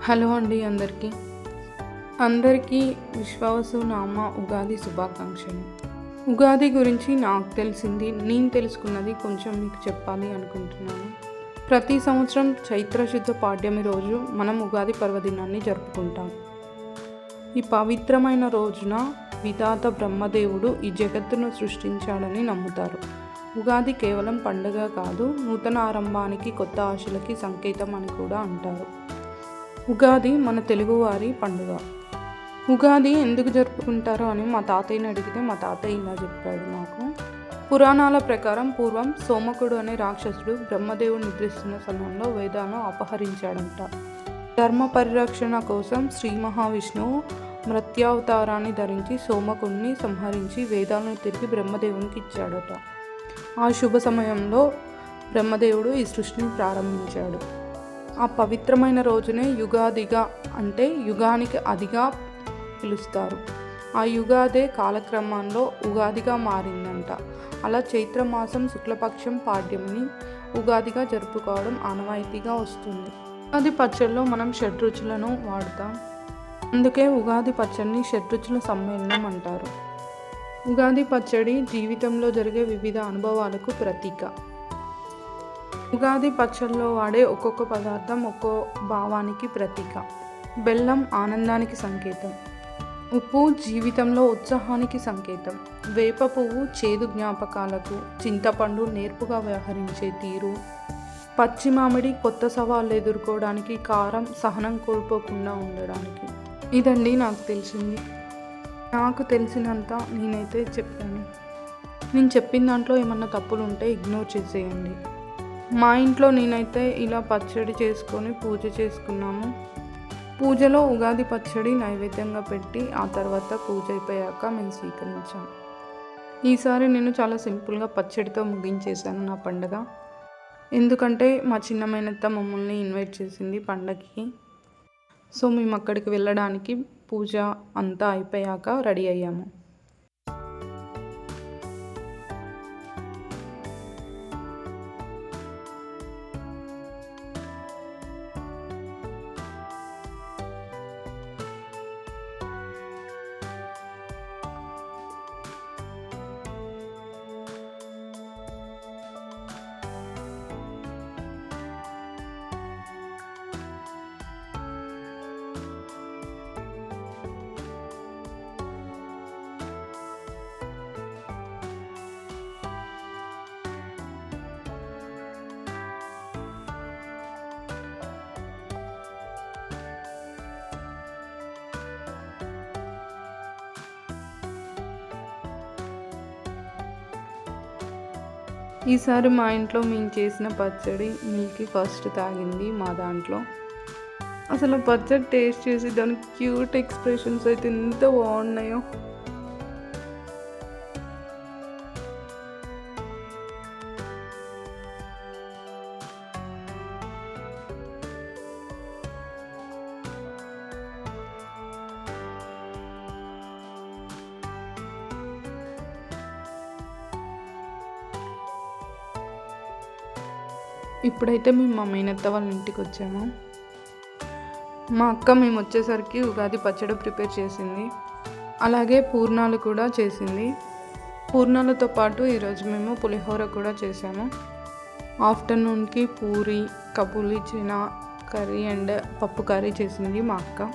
Hello అండి అందరికీ విశ్వావసునామ ఉగాది శుభాకాంక్షలు. ఉగాది గురించి నాకు తెలిసింది, నేను తెలుసుకున్నది కొంచెం మీకు చెప్పాలి అనుకుంటున్నాను. ప్రతి సంవత్సరం చైత్రశుద్ధ పాడ్యమి రోజు మనం ఉగాది పర్వదినాన్ని జరుపుకుంటాం. ఈ పవిత్రమైన రోజున విధాత బ్రహ్మదేవుడు ఈ జగత్తును సృష్టించాడని నమ్ముతారు. ఉగాది కేవలం పండుగ కాదు, నూతన ఆరంభానికి, కొత్త ఆశలకి సంకేతం అని కూడా అంటారు. ఉగాది మన తెలుగువారి పండుగ. ఉగాది ఎందుకు జరుపుకుంటారో అని మా తాతయ్యని అడిగితే మా తాతయ్య ఇలా చెప్పాడు నాకు. పురాణాల ప్రకారం పూర్వం సోమకుడు అనే రాక్షసుడు బ్రహ్మదేవుడు నిద్రిస్తున్న సమయంలో వేదాలను అపహరించాడంట. ధర్మ పరిరక్షణ కోసం శ్రీ మహావిష్ణువు మృత్యావతారాన్ని ధరించి సోమకుడిని సంహరించి వేదాలను తిరిగి బ్రహ్మదేవునికి ఇచ్చాడట. ఆ శుభ సమయంలో బ్రహ్మదేవుడు ఈ సృష్టిని ప్రారంభించాడు. ఆ పవిత్రమైన రోజునే యుగాదిగా, అంటే యుగానికి అదిగా పిలుస్తారు. ఆ యుగాదే కాలక్రమంలో ఉగాదిగా మారిందంట. అలా చైత్రమాసం శుక్లపక్షం పాడ్యమిని ఉగాదిగా జరుపుకోవడం ఆనవాయితీగా వస్తుంది. ఉగాది పచ్చడిలో మనం షడ్రుచులను వాడుతాం. అందుకే ఉగాది పచ్చడిని షడ్రుచుల సమ్మేళనం అంటారు. ఉగాది పచ్చడి జీవితంలో జరిగే వివిధ అనుభవాలకు ప్రతీక. ఉగాది పచ్చడిలో వాడే ఒక్కొక్క పదార్థం ఒక్కో భావానికి ప్రతీక. బెల్లం ఆనందానికి సంకేతం, ఉప్పు జీవితంలో ఉత్సాహానికి సంకేతం, వేప పువ్వు చేదు జ్ఞాపకాలకు, చింతపండు నేర్పుగా వ్యవహరించే తీరు, పచ్చి మామిడి కొత్త సవాళ్ళు ఎదుర్కోవడానికి, కారం సహనం కోల్పోకుండా ఉండడానికి. ఇదండి నాకు తెలిసింది. నాకు తెలిసినంత నేనైతే చెప్పాను. నేను చెప్పిన దాంట్లో ఏమన్నా తప్పులు ఉంటే ఇగ్నోర్ చేసేయండి. మా ఇంట్లో నేనైతే ఇలా పచ్చడి చేసుకొని పూజ చేసుకున్నాము. పూజలో ఉగాది పచ్చడి నైవేద్యంగా పెట్టి ఆ తర్వాత పూజ అయిపోయాక మేము స్వీకరించాము. ఈసారి నేను చాలా సింపుల్గా పచ్చడితో ముగించేశాను నా పండగ. ఎందుకంటే మా చిన్న మేనత్త మమ్మల్ని ఇన్వైట్ చేసింది పండగకి. సో మేము అక్కడికి వెళ్ళడానికి పూజ అంతా అయిపోయాక రెడీ అయ్యాము. ఈసారి మా ఇంట్లో మేము చేసిన పచ్చడి మిల్కీ ఫస్ట్ తాగింది మా దాంట్లో. అసలు పచ్చడి టేస్ట్ చేసి దాని క్యూట్ ఎక్స్ప్రెషన్స్ అయితే ఎంత బాగున్నాయో. ఇప్పుడైతే మేము మా మేనత్త వాళ్ళ ఇంటికి వచ్చాము. మా అక్క మేము వచ్చేసరికి ఉగాది పచ్చడి ప్రిపేర్ చేసింది, అలాగే పూర్ణాలు కూడా చేసింది. పూర్ణాలతో పాటు ఈరోజు మేము పులిహోర కూడా చేసాము. ఆఫ్టర్నూన్కి పూరి, కబూలి చనా కర్రీ అండ్ పప్పు కర్రీ చేసింది మా అక్క.